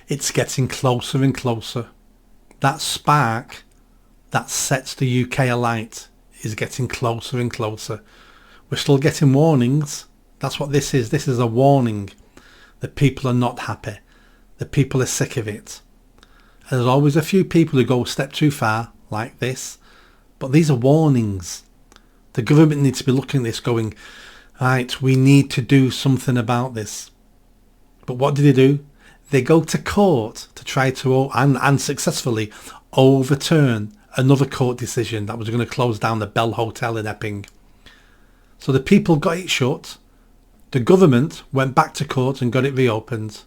It's getting closer and closer. That spark that sets the UK alight is getting closer and closer. We're still getting warnings. That's what this is. This is a warning that people are not happy. That people are sick of it. And there's always a few people who go a step too far, like this. But these are warnings. The government needs to be looking at this going, right, we need to do something about this. But what do? They go to court to try to, and successfully, overturn another court decision that was going to close down the Bell Hotel in Epping. So the people got it shut. The government went back to court and got it reopened.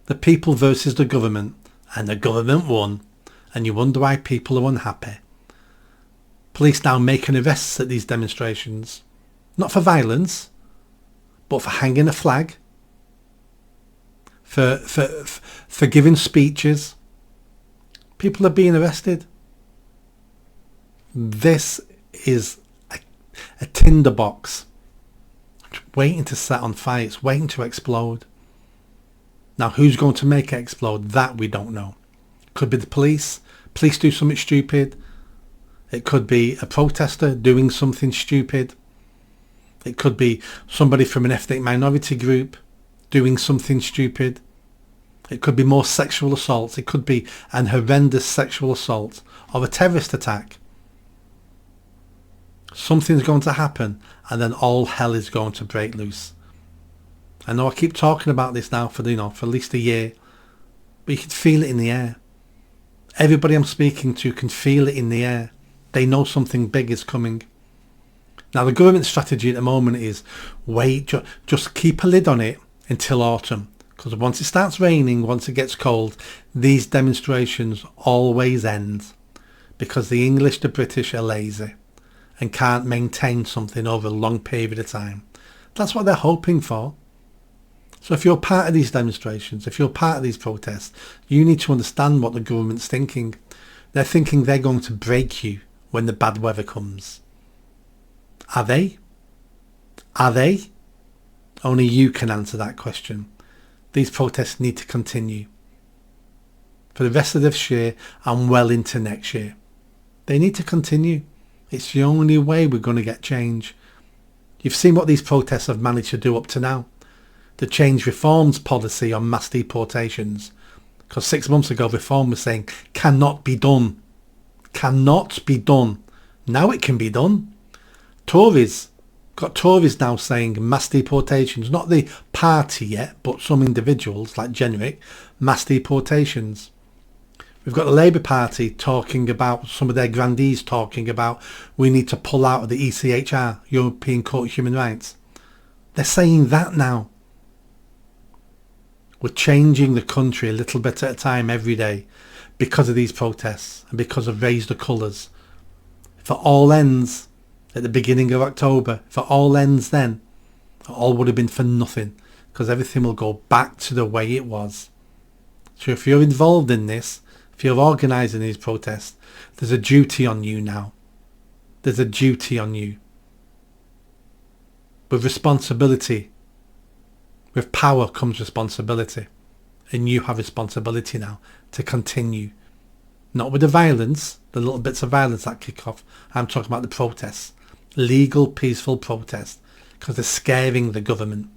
The people versus the government. And the government won. And you wonder why people are unhappy. Police now making arrests at these demonstrations. Not for violence, but for hanging a flag. For giving speeches. People are being arrested. This is a tinderbox. It's waiting to set on fire. It's waiting to explode. Now who's going to make it explode? That we don't know. Could be the police. Police do something stupid. It could be a protester doing something stupid. It could be somebody from an ethnic minority group doing something stupid. It could be more sexual assaults. It could be an horrendous sexual assault or a terrorist attack. Something's going to happen and then all hell is going to break loose. I know I keep talking about this now for at least a year, but you can feel it in the air. Everybody I'm speaking to can feel it in the air. They know something big is coming. Now the government strategy at the moment is wait, just keep a lid on it until autumn. Because once it starts raining, once it gets cold, these demonstrations always end. Because the English, the British are lazy and can't maintain something over a long period of time. That's what they're hoping for. So if you're part of these demonstrations, if you're part of these protests, you need to understand what the government's thinking. They're thinking they're going to break you when the bad weather comes. Are they? Are they? Only you can answer that question. These protests need to continue for the rest of this year and well into next year. They need to continue. It's the only way we're going to get change. You've seen what these protests have managed to do up to now. The change Reform's policy on mass deportations. Because 6 months ago Reform was saying cannot be done. Cannot be done. Now it can be done. Tories now saying mass deportations, not the party yet, but some individuals like generic mass deportations. We've got the Labour Party talking about, some of their grandees talking about we need to pull out of the ECHR, European Court of Human Rights. They're saying that now. We're changing the country a little bit at a time every day because of these protests and because of Raise the Colours. If it all ends at the beginning of October, if it all ends then, it all would have been for nothing because everything will go back to the way it was. So if you're involved in this, if you're organising these protests, there's a duty on you now. There's a duty on you. With responsibility, with power comes responsibility. And you have responsibility now to continue. Not with the violence, the little bits of violence that kick off. I'm talking about the protests. Legal, peaceful protests. Because they're scaring the government.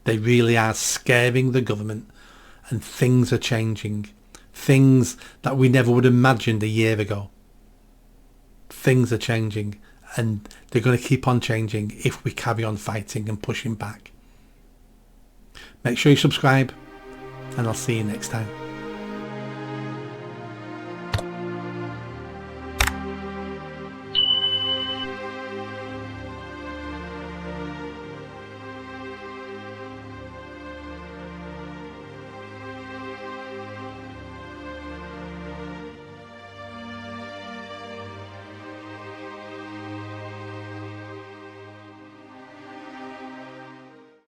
They really are scaring the government. And things are changing. Things that we never would have imagined a year ago. Things are changing. And they're going to keep on changing if we carry on fighting and pushing back. Make sure you subscribe. And I'll see you next time.